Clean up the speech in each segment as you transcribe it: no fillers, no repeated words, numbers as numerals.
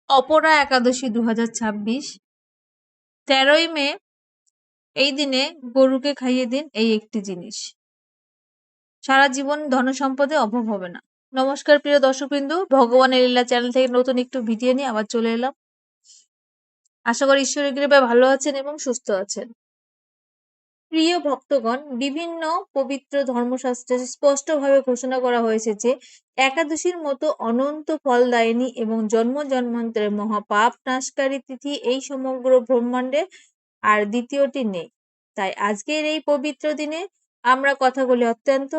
অপরা একাদশী 2026, 13ই মে। এই দিনে গরুকে খাইয়ে দিন এই একটি জিনিস, সারা জীবন ধন সম্পদে অভাব হবে না। নমস্কার প্রিয় দর্শকবৃন্দু, ভগবানের লীলা চ্যানেল থেকে নতুন একটু ভিডিও নিয়ে আবার চলে এলাম। আশা করি ঈশ্বরের কৃপায় ভালো আছেন এবং সুস্থ আছেন। প্রিয় ভক্তগণ, বিভিন্ন পবিত্র ধর্মশাস্ত্রে স্পষ্টভাবে ঘোষণা করা হয়েছে যে একাদশীর মতো অনন্ত ফলদায়িনী এবং জন্ম জন্মান্তরের মহাপাপ নাশকারী তিথি এই সমগ্র ব্রহ্মাণ্ডে আর দ্বিতীয়টি নেই। তাই আজকের এই পবিত্র দিনে আমরা কথাগুলি অত্যন্ত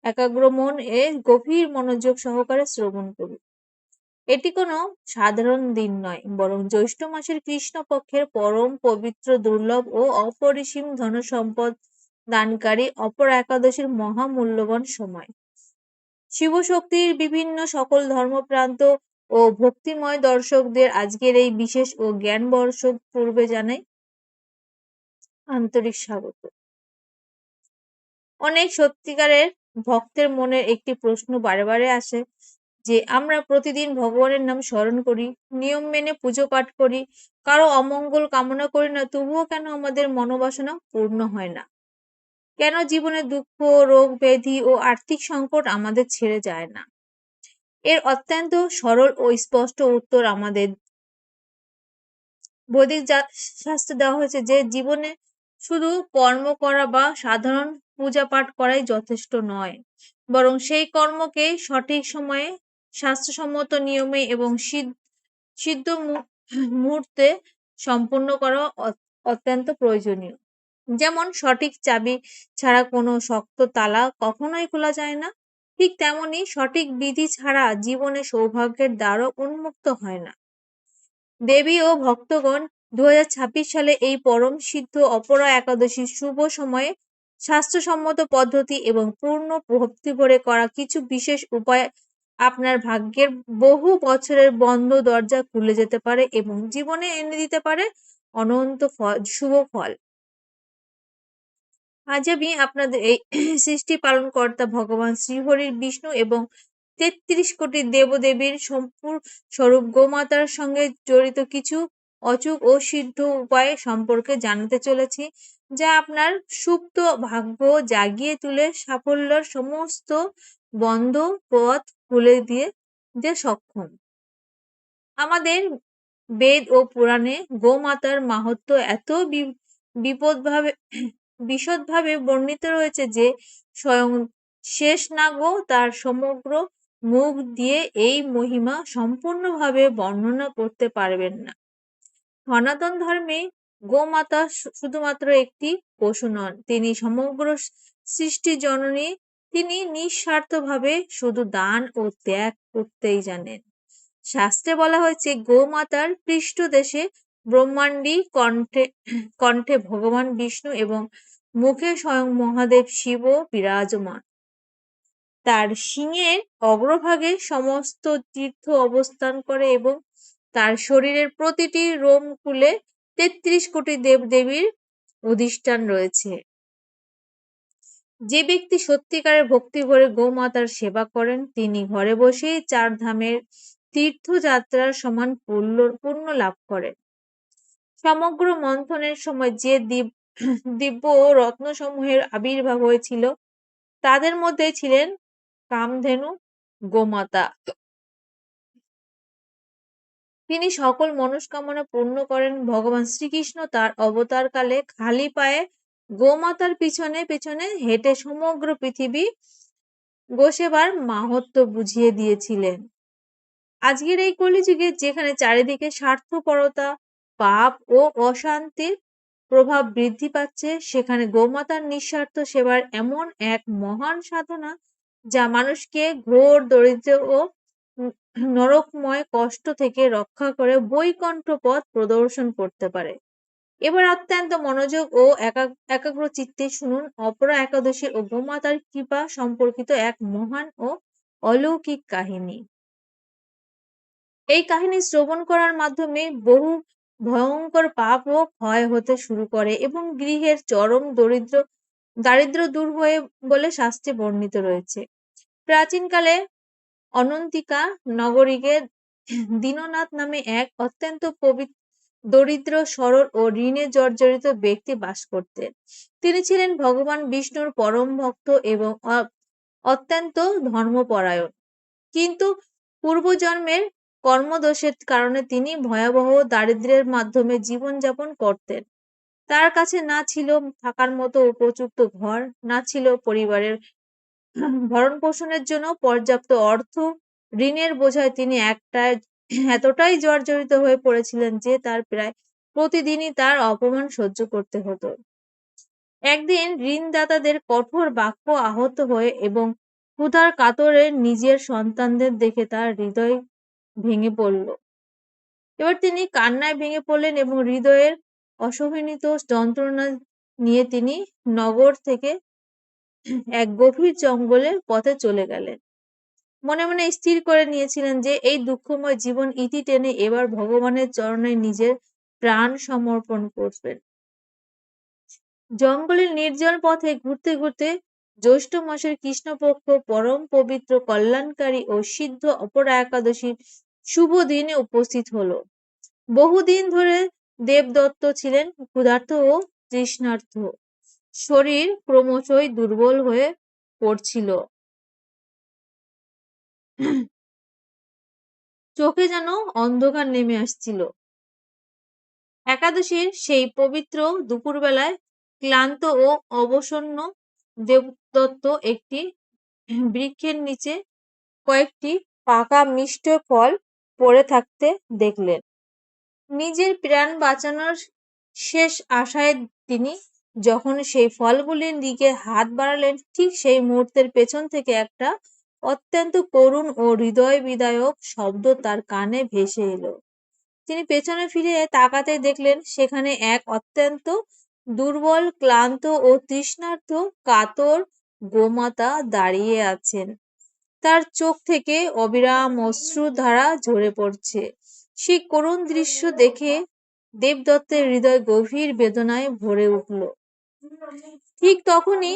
একাগ্র মন এ গভীর মনোযোগ সহকারে শ্রবণ করি। এটি কোনো সাধারণ দিন নয়, বরং জ্যৈষ্ঠ মাসের কৃষ্ণ পক্ষের পরম পবিত্র, দুর্লভ ও অপরিসীম ধনসম্পদ দানকারী অপর একাদশীর মহামূল্যবান সময়। শিবশক্তির বিভিন্ন সকল ধর্মপ্রান্ত ও ভক্তিময় দর্শকদের আজকের এই বিশেষ ও জ্ঞানবর্ষক পূর্বে জানাই আন্তরিক স্বাগত। অনেক সত্যিকারের ভক্তের মনে একটি প্রশ্ন বারে বারে আসে যে আমরা প্রতিদিন ভগবানের নাম স্মরণ করি, নিয়ম মেনে পুজো পাঠ করি, কারো অমঙ্গল কামনা করি না, তবুও কেন আমাদের মনোবাসনা পূর্ণ হয় না? কেন জীবনে দুঃখ, রোগ, ব্যাধি ও আর্থিক সংকট আমাদের ছেড়ে যায় না? এর অত্যন্ত সরল ও স্পষ্ট উত্তর আমাদের বৈদিক শাস্ত্রে দেওয়া হয়েছে যে জীবনে শুধু কর্ম করা বা সাধারণ পূজা পাঠ করাই যথেষ্ট নয়, বরং সেই কর্মকে সঠিক সময়ে, শাস্ত্রসম্মত নিয়মে এবং সিদ্ধ মুহূর্তে সম্পূর্ণ করা অত্যন্ত প্রয়োজনীয়। যেমন সঠিক চাবি ছাড়া কোনো শক্ত তালা কখনোই খোলা যায় না, ঠিক তেমনি সঠিক বিধি ছাড়া জীবনে সৌভাগ্যের দ্বারও উন্মুক্ত হয় না। দেবী ও ভক্তগণ, 2026 সালে এই পরম সিদ্ধ অপরা একাদশীর শুভ সময়ে শাস্ত্রসম্মত পদ্ধতি এবং পূর্ণ ভক্তি ভরে করা কিছু বিশেষ উপায় আপনার ভাগ্যের বহু বছরের বন্ধ দরজা খুলে যেতে পারে এবং জীবনে এনে দিতে পারে অনন্ত শুভ ফল। আজ আমি আপনাদের এই সৃষ্টি পালনকর্তা ভগবান শ্রীহরির, বিষ্ণু এবং 33 কোটি দেবদেবীর স্বরূপ গোমাতার সঙ্গে জড়িত কিছু অচূক ও সিদ্ধ উপায় সম্পর্কে জানাতে চলেছি, যা আপনার সুপ্ত ভাগ্য জাগিয়ে তুলে সাফল্যের সমস্ত বন্ধ পথ খুলে দিতে সক্ষম। আমাদের বেদ ও পুরাণে গোমাতার মাহাত্ম্য এত বিশদভাবে বর্ণিত রয়েছে যে স্বয়ং শেষনাগও তার সমগ্র মুখ দিয়ে এই মহিমা সম্পূর্ণভাবে বর্ণনা করতে পারবেন না। সনাতন ধর্মে গোমাতা শুধুমাত্র একটি পশু নন, তিনি সমগ্র সৃষ্টি জননী। তিনি নিঃস্বার্থভাবে শুধু দান ও ত্যাগ করতেই জানেন। শাস্ত্রে বলা হয়েছে গোমাতার পৃষ্ঠদেশে ব্রহ্মাণ্ডী, কণ্ঠে ভগবান বিষ্ণু এবং মুখে স্বয়ং মহাদেব শিব বিরাজমান। তার শিংয়ের অগ্রভাগে সমস্ত তীর্থ অবস্থান করে এবং তার শরীরের প্রতিটি রোমকূলে 33 কোটি দেবদেবীর অধিষ্ঠান রয়েছে। যে ব্যক্তি সত্যিকারের ভক্তি ভরে গোমাতার সেবা করেন, তিনি ঘরে বসেই 4 ধামের তীর্থযাত্রার সমান পুণ্য লাভ করেন। সমগ্র মন্থনের সময় যে দিব্য রত্নসমূহের আবির্ভাব হয়েছিল, তাদের মধ্যে ছিলেন কামধেনু গোমাতা। তিনি সকল মনস্কামনা পূর্ণ করেন। ভগবান শ্রীকৃষ্ণ তার অবতার কালে খালি পায়ে গোমাতার পিছনে পিছনে হেঁটে সমগ্র পৃথিবী গোসেবার মাহাত্ম্য বুঝিয়ে দিয়েছিলেন। আজকের এই কলিযুগে যেখানে চারিদিকে স্বার্থপরতা, পাপ ও অশান্তির প্রভাব বৃদ্ধি পাচ্ছে, সেখানে গোমাতার নিঃস্বার্থ সেবার এমন এক মহান সাধনা যা মানুষকে ঘোর দরিদ্র ও নরকময় কষ্ট থেকে রক্ষা করে বৈকুণ্ঠ পথ প্রদর্শন করতে পারে। এবার অত্যন্ত মনোযোগ ও একাগ্র চিত্তে শুনুন অপরা একাদশী ও গোমাতার কৃপা সম্পর্কিত এক মহান ও অলৌকিক কাহিনী। এই কাহিনী শ্রবণ করার মাধ্যমে বহু ভয়ঙ্কর পাপ ও ক্ষয় হতে শুরু করে এবং গৃহের চরম দারিদ্র দূর হয়ে বলে শাস্ত্রে বর্ণিত রয়েছে। প্রাচীনকালে অনন্তিকা নগরীকে দীননাথ নামে এক অত্যন্ত দরিদ্র, সরল ও ঋণে জর্জরিত ব্যক্তি বাস করতেন। তিনি ছিলেন ভগবান বিষ্ণুর পরম ভক্ত এবং অত্যন্ত ধর্মপরায়ণ। কিন্তু পূর্বজন্মের কর্মদোষের কারণে তিনি ভয়াবহ দারিদ্র্যের মাধ্যমে জীবনযাপন করতেন। তার কাছে না ছিল থাকার মতো উপযুক্ত ঘর, না ছিল পরিবারের ভরণ পোষণের জন্য পর্যাপ্ত অর্থ। ঋণের বোঝায় তিনি এতটাই জর্জরিত হয়ে পড়েছিলেন যে তার প্রায় প্রতিদিনই তার অপমান সহ্য করতে হতো। একদিন ঋণদাতাদের কঠোর বাক্য আহত হয়ে এবং ক্ষুধার কাতরে নিজের সন্তানদের দেখে তার হৃদয় ভেঙে পড়ল। এবার তিনি কান্নায় ভেঙে পড়লেন এবং হৃদয়ের অসহনীত যন্ত্রণা নিয়ে তিনি নগর থেকে এক গভীর জঙ্গলের পথে চলে গেলেন। মনে মনে স্থির করে নিয়েছিলেন যে এই দুঃখময় জীবন ইতি টেনে এবার ভগবানের চরণে নিজের প্রাণ সমর্পণ করবেন। জঙ্গলের নির্জন পথে ঘুরতে ঘুরতে জ্যৈষ্ঠ মাসের কৃষ্ণপক্ষ পরম পবিত্র, কল্যাণকারী ও সিদ্ধ অপরা একাদশী শুভ দিনে উপস্থিত হলো। বহুদিন ধরে দেবদত্ত ছিলেন ক্ষুধার্ত ও তৃষ্ণার্ত। শরীর ক্রমশই দুর্বল হয়ে পড়ছিল। চোখে যেন অন্ধকার নেমে আসছিল। একাদশীর সেই পবিত্র দুপুরবেলায় ক্লান্ত ও অবসন্ন দেবদত্ত একটি বৃক্ষের নিচে কয়েকটি পাকা মিষ্ট ফল পড়ে থাকতে দেখলেন। নিজের প্রাণ বাঁচানোর শেষ আশায় তিনি যখন সেই ফলগুলির দিকে হাত বাড়ালেন, ঠিক সেই মুহূর্তের পেছন থেকে একটা অত্যন্ত করুণ ও হৃদয় বিদায়ক শব্দ তার কানে ভেসে এলো। তিনি পেছনে ফিরে তাকাতে দেখলেন সেখানে এক অত্যন্ত দুর্বল, ক্লান্ত ও তৃষ্ণার্ত কাতর গোমাতা দাঁড়িয়ে আছেন। তার চোখ থেকে অবিরাম অশ্রুধারা ঝরে পড়ছে। সেই করুণ দৃশ্য দেখে দেবদত্তের হৃদয় গভীর বেদনায় ভরে উঠল। ঠিক তখনই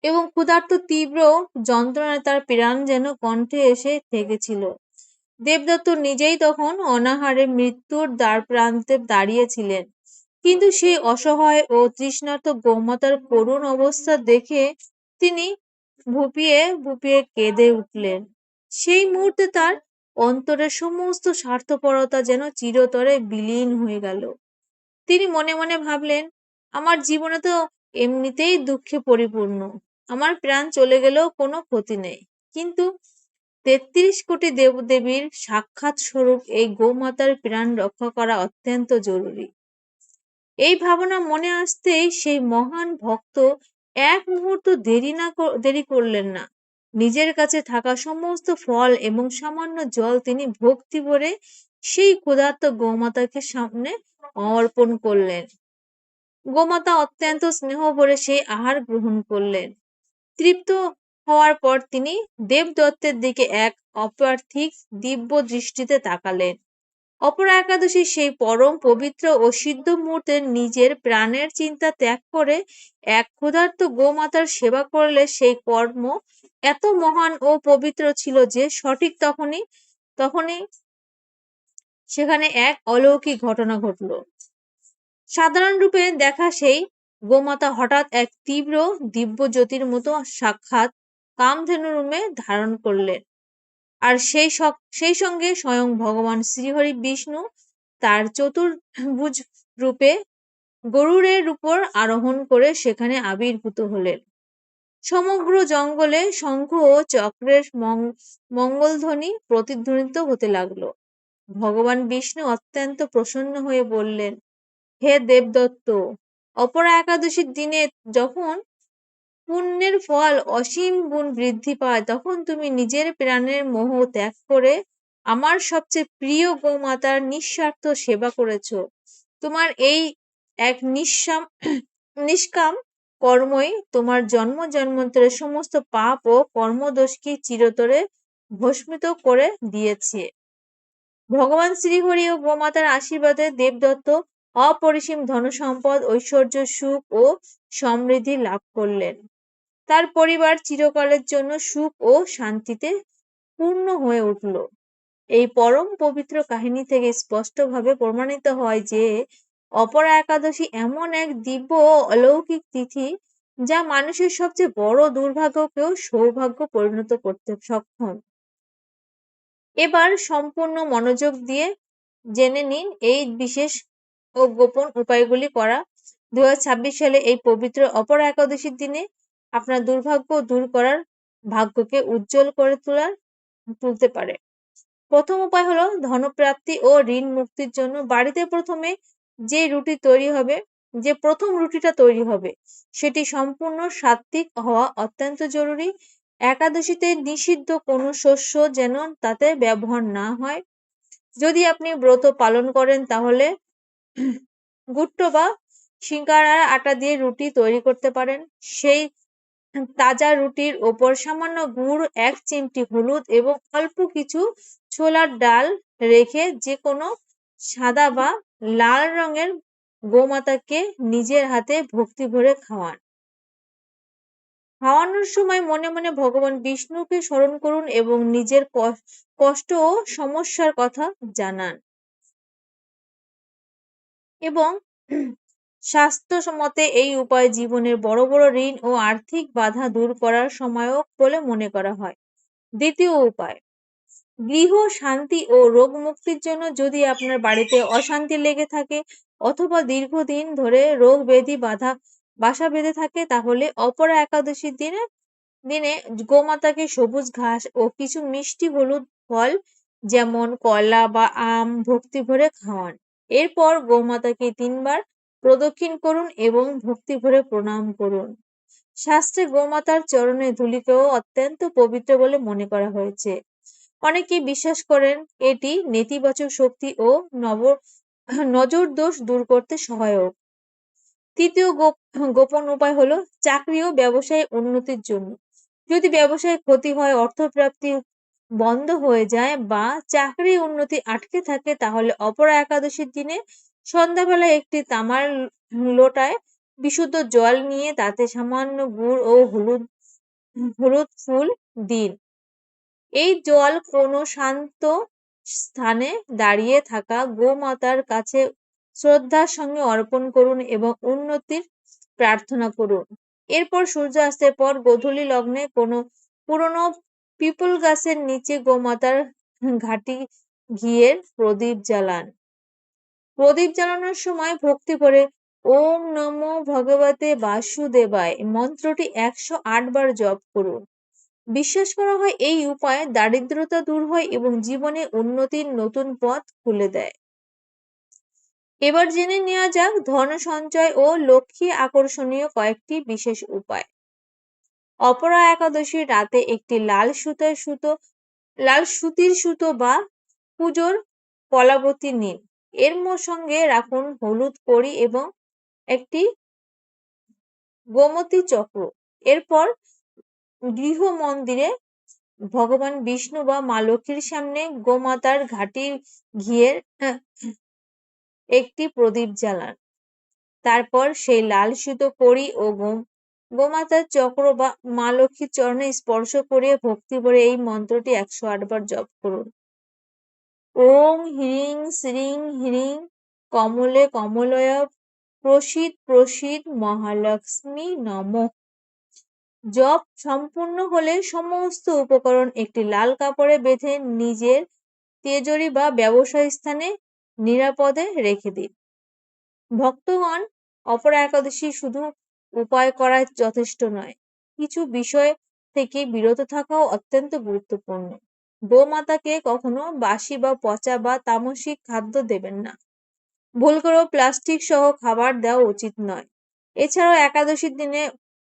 এবং ক্ষুধার্ত তীব্র যন্ত্রণায় তার প্রাণ যেন কণ্ঠে এসে ঠেকেছিল। দেবদত্ত নিজেই তখন অনাহারে মৃত্যুর দ্বারপ্রান্তে দাঁড়িয়েছিলেন। কিন্তু সেই অসহায় ও তৃষ্ণার্ত গোমাতার করুণ অবস্থা দেখে তিনি ফুঁপিয়ে ফুঁপিয়ে কেঁদে উঠলেন। সেই মুহূর্তে তার অন্তরের সমস্ত স্বার্থপরতা যেন চিরতরে বিলীন হয়ে গেল। তিনি মনে মনে ভাবলেন, আমার জীবনে তো এমনিতেই দুঃখে পরিপূর্ণ, আমার প্রাণ চলে গেলেও কোনো ক্ষতি নেই, কিন্তু ৩৩ কোটি দেবদেবীর সাক্ষাৎ স্বরূপ এই গোমাতার প্রাণ রক্ষা করা অত্যন্ত জরুরি। এই ভাবনা মনে আসতেই সেই মহান ভক্ত এক মুহূর্ত দেরি করলেন না। নিজের কাছে থাকা সমস্ত ফল এবং সামান্য জল তিনি ভক্তি ভরে সেই ক্ষুধার্ত গোমাতাকে সামনে অর্পণ করলেন। গোমাতা অত্যন্ত স্নেহ ভরে সেই আহার গ্রহণ করলেন। তৃপ্ত হওয়ার পর তিনি দেবদত্তের দিকে এক অপার্থিব দিব্য দৃষ্টিতে তাকালেন। অপরা একাদশীর সেই পরম পবিত্র ও সিদ্ধ মুহূর্তে নিজের প্রাণের চিন্তা ত্যাগ করে এক ক্ষুধার্ত গোমাতার সেবা করলে সেই কর্ম এত মহান ও পবিত্র ছিল যে সঠিক তখনই সেখানে এক অলৌকিক ঘটনা ঘটল। সাধারণ রূপে দেখা সেই গোমাতা হঠাৎ এক তীব্র দিব্য জ্যোতির মতো সাক্ষাৎ কামধেনু রূপে ধারণ করলেন। আর সেই সঙ্গে স্বয়ং ভগবান শ্রীহরি বিষ্ণু তার চতুর্ভুজ রূপে গরুড়ের উপর আরোহণ করে সেখানে আবির্ভূত হলেন। সমগ্র জঙ্গলে শঙ্খ ও চক্রের মঙ্গলধ্বনি প্রতিধ্বনিত হতে লাগলো। ভগবান বিষ্ণু অত্যন্ত প্রসন্ন হয়ে বললেন, হে দেবদত্ত, অপরা একাদশীর দিনে যখন পুণ্যের ফল অসীম গুণ বৃদ্ধি পায়, তখন তুমি নিজের প্রাণের মোহ ত্যাগ করে আমার সবচেয়ে প্রিয় গোমাতার নিঃস্বার্থ সেবা করেছ। তোমার এই এক নিষ্কাম কর্মই তোমার জন্ম জন্মান্তরের সমস্ত পাপ ও কর্মদোষকে চিরতরে ভস্মিত করে দিয়েছে। ভগবান শ্রীহরি ও গোমাতার আশীর্বাদে দেবদত্ত অপরিসীম ধনসম্পদ, ঐশ্বর্য, সুখ ও সমৃদ্ধি লাভ করলেন। তার পরিবার চিরকালের জন্য সুখ ও শান্তিতে পূর্ণ হয়ে উঠল। এই পরম পবিত্র কাহিনী থেকে স্পষ্টভাবে প্রমাণিত হয় যে অপরা একাদশী এমন এক দিব্য ও অলৌকিক তিথি যা মানুষের সবচেয়ে বড় দুর্ভাগ্যকেও সৌভাগ্য পরিণত করতে সক্ষম। এবার সম্পূর্ণ মনোযোগ দিয়ে জেনে নিন এই বিশেষ ও গোপন উপায়গুলি করা 2026 সালে এই পবিত্র অপরা একাদশীর দিনে আপনার দুর্ভাগ্য দূর করার ভাগ্যকে উজ্জ্বল করে তুলতে পারে। প্রথম উপায় হলো ধনপ্রাপ্তি ও ঋণ মুক্তির জন্য বাড়িতে যে প্রথম রুটিটা তৈরি হবে সেটি সম্পূর্ণ সাত্ত্বিক হওয়া অত্যন্ত জরুরি। একাদশীতে নিষিদ্ধ কোনো শস্য যেন তাতে ব্যবহার না হয়। যদি আপনি ব্রত পালন করেন তাহলে গুট্টো বা সিঙ্গারার আটা দিয়ে রুটি তৈরি করতে পারেন। সেই তাজা রুটির ওপর সামান্য গুড়, 1 চিমটি হলুদ এবং অল্প কিছু ছোলার ডাল রেখে যে কোনো সাদা বা লাল রঙের গোমাতাকে নিজের হাতে ভক্তি ভরে খাওয়ান। খাওয়ানোর সময় মনে মনে ভগবান বিষ্ণুকে স্মরণ করুন এবং নিজের কষ্ট ও সমস্যার কথা জানান। এবং স্বাস্থ্যমতে এই উপায় জীবনের বড় বড় ঋণ ও আর্থিক বাধা দূর করার সহায়ক বলে মনে করা হয়। দ্বিতীয় উপায়, গৃহ শান্তি ও রোগ মুক্তির জন্য যদি আপনার বাড়িতে অশান্তি লেগে থাকে অথবা দীর্ঘদিন ধরে রোগ ব্যাধি বাসা বেঁধে থাকে তাহলে অপরা একাদশীর দিনে গোমাতাকে সবুজ ঘাস ও কিছু মিষ্টি হলুদ ফল যেমন কলা বা আম ভক্তি ভরে খাওয়ান। এরপর গোমাতাকে 3 বার প্রদক্ষিণ করুন এবং ভক্তি ভরে প্রণাম করুন। শাস্ত্রে গোমাতার চরণে ধুলিকেও অত্যন্ত পবিত্র বলে মনে করা হয়েছে। অনেকে বিশ্বাস করেন এটি নেতিবাচক শক্তি ও নজর দোষ দূর করতে সহায়ক। তৃতীয় গোপন উপায় হলো চাকরি ও ব্যবসায় উন্নতির জন্য। যদি ব্যবসায় ক্ষতি হয়, অর্থপ্রাপ্তি বন্ধ হয়ে যায় বা চাকরি উন্নতি আটকে থাকে তাহলে অপরা একাদশীর দিনে সন্ধ্যাবেলায় একটি তামার লোটায় বিশুদ্ধ জল নিয়ে তাতে সামান্য গুড় ও হলুদ ফুল দিন। এই জল কোনো শান্ত স্থানে দাঁড়িয়ে থাকা গোমাতার কাছে শ্রদ্ধার সঙ্গে অর্পণ করুন এবং উন্নতির প্রার্থনা করুন। এরপর সূর্যাস্তের পর গোধূলি লগ্নে কোনো পুরনো পিপল গাছের নিচে গোমাতার ঘাটি ঘিয়ের প্রদীপ জ্বালান। প্রদীপ জ্বালানোর সময় ভক্তি করে ওম নমো ভগবতে বাসুদেবায় মন্ত্রটি 108 বার জপ করুন। বিশ্বাস করা হয় এই উপায়ে দারিদ্রতা দূর হয় এবং জীবনে উন্নতির নতুন পথ খুলে দেয়। এবার জেনে নেওয়া যাক ধন সঞ্চয় ও লক্ষ্মী আকর্ষণীয় কয়েকটি বিশেষ উপায়। অপরা একাদশীর রাতে একটি লাল সুতির সুতো বা পুজোর কলাবতী নিন। এর সঙ্গে রাখুন হলুদ কড়ি এবং একটি গোমতী চক্র। এরপর গৃহ মন্দিরে ভগবান বিষ্ণু বা মা লক্ষ্মীর সামনে গোমাতার ঘাটি ঘিয়ের একটি প্রদীপ জ্বালান। তারপর সেই লাল সুতো কড়ি ও গোমাতার চক্র বা মা লক্ষ্মীর চরণে স্পর্শ করে ভক্তি ভরে এই মন্ত্রটি 108 বার জপ করুন। ওং হ্রিং শ্রীং হ্রিং কমলে কমলয় প্রসীদ প্রসীদ মহালক্ষ্মী নমঃ। জপ সম্পূর্ণ হলে সমস্ত উপকরণ একটি লাল কাপড়ে বেঁধে নিজের তেজরি বা ব্যবসায় স্থানে নিরাপদে রেখে দিন। ভক্তগণ, অপরা একাদশী শুধু উপায় করাই যথেষ্ট নয়, কিছু বিষয় থেকে বিরত থাকাও অত্যন্ত গুরুত্বপূর্ণ। গোমাতাকে কখনো বাসি বা পচা বা তামসিক খাদ্য দেবেন না। ভুল করেও প্লাস্টিক সহ খাবার দেওয়া উচিত নয়। এছাড়াও একাদশীর দিনে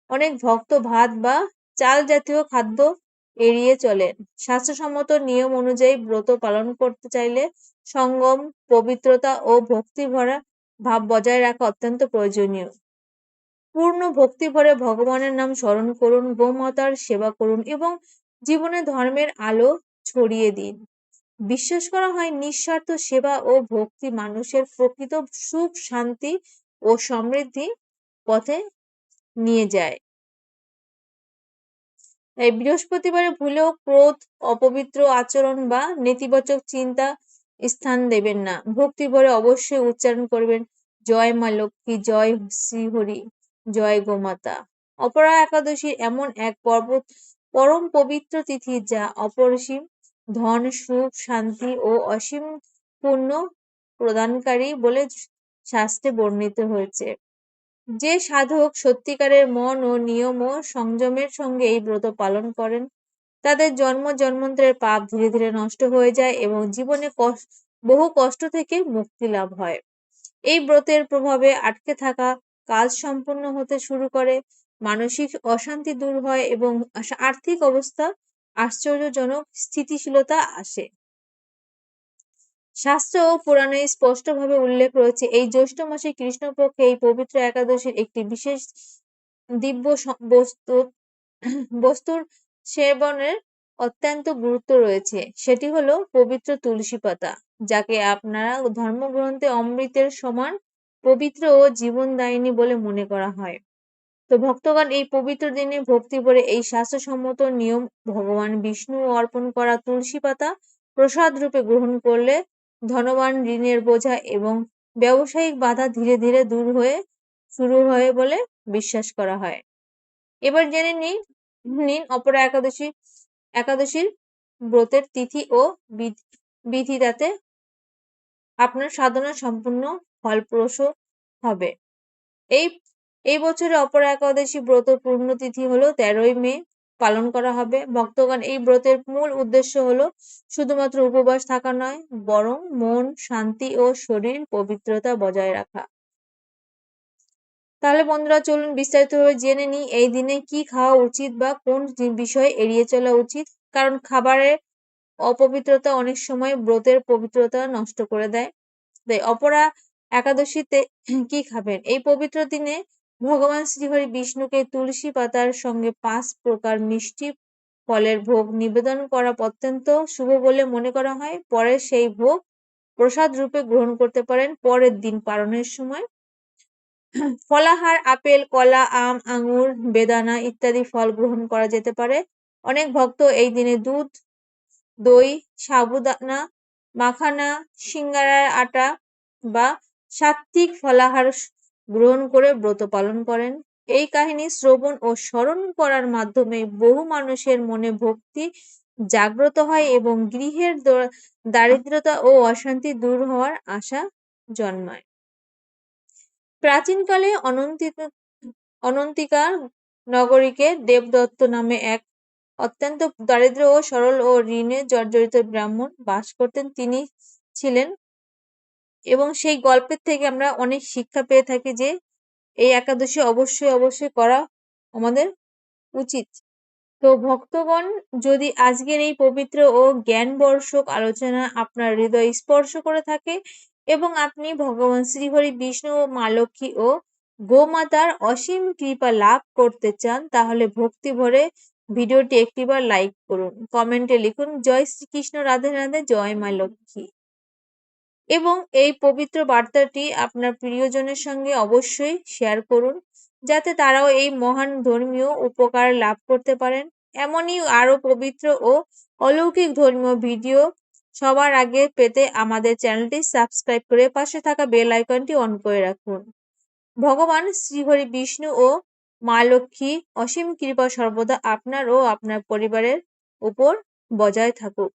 অনেক ভক্ত ভাত বা চাল জাতীয় খাদ্য এড়িয়ে চলেন। শাস্ত্রসম্মত নিয়ম অনুযায়ী ব্রত পালন করতে চাইলে সংযম, পবিত্রতা ও ভক্তি ভরা ভাব বজায় রাখা অত্যন্ত প্রয়োজনীয়। পূর্ণ ভক্তি ভরে ভগবানের নাম স্মরণ করুন, গোমাতার সেবা করুন এবং জীবনে ধর্মের আলো ছড়িয়ে দিন। বিশ্বাস করা হয় নিঃস্বার্থ সেবা ও ভক্তি মানুষের প্রকৃত সুখ, শান্তি ও সমৃদ্ধি পথে নিয়ে যায়। এই বৃহস্পতিবারে ভুলেও ক্রোধ, অপবিত্র আচরণ বা নেতিবাচক চিন্তা স্থান দেবেন না। ভক্তি ভরে অবশ্যই উচ্চারণ করবেন জয় মা লক্ষ্মী, জয় শ্রীহরি, জয় গোমাতা। অপরা একাদশী এমন এক পরম পবিত্র তিথি যা অপরিসীম ধন, সুখ, শান্তি ও অসীম পুণ্য প্রদানকারী বলে শাস্ত্রে বর্ণিত হয়েছে। যে সাধক সত্যিকারের মন ও নিয়ম ও সংযমের সঙ্গে এই ব্রত পালন করেন তাদের জন্ম জন্মান্তরের পাপ ধীরে ধীরে নষ্ট হয়ে যায় এবং জীবনে বহু কষ্ট থেকে মুক্তি লাভ হয়। এই ব্রতের প্রভাবে আটকে থাকা কাজ সম্পূর্ণ হতে শুরু করে, মানসিক অশান্তি দূর হয় এবং আর্থিক অবস্থা আশ্চর্যজনক স্থিতিশীলতা আসে। শাস্ত্র ও পুরাণে স্পষ্টভাবে উল্লেখ রয়েছে এই জ্যৈষ্ঠ মাসে কৃষ্ণপক্ষে এই পবিত্র একাদশীর একটি বিশেষ দিব্য বস্তুর সেবনের অত্যন্ত গুরুত্ব রয়েছে। সেটি হলো পবিত্র তুলসী পাতা, যাকে আপনারা ধর্মগ্রন্থে অমৃতের সমান পবিত্র ও জীবনদায়িনী বলে মনে করা হয়। তো ভক্তগণ এই পবিত্র দিনে ভক্তি ভরে এই শাস্ত্রসম্মত নিয়ম ভগবান বিষ্ণু অর্পণ করা তুলসী পাতা প্রসাদ রূপে গ্রহণ করলে ধনবান, ঋণের বোঝা এবং ব্যবসায়িক বাধা ধীরে ধীরে দূর হয়ে শুরু হয় বলে বিশ্বাস করা হয়। এবার জেনে নিন অপরা একাদশীর ব্রতের তিথি ও বিধি, যাতে আপনার সাধনা সম্পূর্ণ ফলপ্রসূ হবে। এই বছরে অপরা একাদশী ব্রত পূর্ণতিথি হলো 13ই মে পালন করা হবে। ভক্তগণ এই ব্রতের মূল উদ্দেশ্য হলো শুধুমাত্র উপবাস থাকা নয়, বরং মন শান্তি ও শরীর পবিত্রতা বজায় রাখা। তাহলে বন্ধুরা চলুন বিস্তারিতভাবে জেনে নিই এই দিনে কি খাওয়া উচিত বা কোন বিষয় এড়িয়ে চলা উচিত। কারণ খাবারের অপবিত্রতা অনেক সময় ব্রতের পবিত্রতা নষ্ট করে দেয়। তাই অপরা একাদশীতে কি খাবেন? এই পবিত্র দিনে ভগবান শ্রীহরি বিষ্ণুকে তুলসী পাতার সঙ্গে 5 প্রকার মিষ্টি ফলের ভোগ নিবেদন করা অত্যন্ত শুভ বলে মনে করা হয়। পরে সেই ভোগ প্রসাদ রূপে গ্রহণ করতে পারেন পরের দিন পালনের সময়। ফলাহার আপেল, কলা, আম, আঙুর, বেদানা ইত্যাদি ফল গ্রহণ করা যেতে পারে। অনেক ভক্ত এই দিনে দুধ, দই, সাবুদানা, মাখানা, সিঙ্গারার আটা বা সাত্ত্বিক ফলাহার গ্রহণ করে ব্রত পালন করেন। এই কাহিনী শ্রবণ ও স্মরণ করার মাধ্যমে বহু মানুষের মনে ভক্তি জাগ্রত হয় এবং গৃহের দারিদ্রতা ও অশান্তি দূর হওয়ার আশা জন্মায়। প্রাচীনকালে অনন্তিকা নগরীকে দেবদত্ত নামে এক অত্যন্ত দারিদ্র ও সরল ও ঋণে জর্জরিত ব্রাহ্মণ বাস করতেন। তিনি ছিলেন এবং সেই গল্পের থেকে আমরা অনেক শিক্ষা পেয়ে থাকি যে এই একাদশী অবশ্যই করা আমাদের উচিত। তো ভক্তগণ, যদি আজকের এই পবিত্র ও জ্ঞানবর্ষক আলোচনা আপনার হৃদয় স্পর্শ করে থাকে এবং আপনি ভগবান শ্রীহরি বিষ্ণু ও মা লক্ষ্মী ও গোমাতার অসীম কৃপা লাভ করতে চান, তাহলে ভক্তি ভরে ভিডিওটি একটিবার লাইক করুন, কমেন্টে লিখুন জয় শ্রীকৃষ্ণ, রাধে রাধে, জয় মা লক্ষ্মী এবং এই পবিত্র বার্তাটি আপনার প্রিয়জনের সঙ্গে অবশ্যই শেয়ার করুন, যাতে তারাও এই মহান ধর্মীয় উপকার লাভ করতে পারেন। এমনই আরো পবিত্র ও অলৌকিক ধর্মীয় ভিডিও সবার আগে পেতে আমাদের চ্যানেলটি সাবস্ক্রাইব করে পাশে থাকা বেল আইকনটি অন করে রাখুন। ভগবান শ্রীহরি বিষ্ণু ও মা লক্ষ্মী অসীম কৃপা সর্বদা আপনার ও আপনার পরিবারের উপর বজায় থাকুক।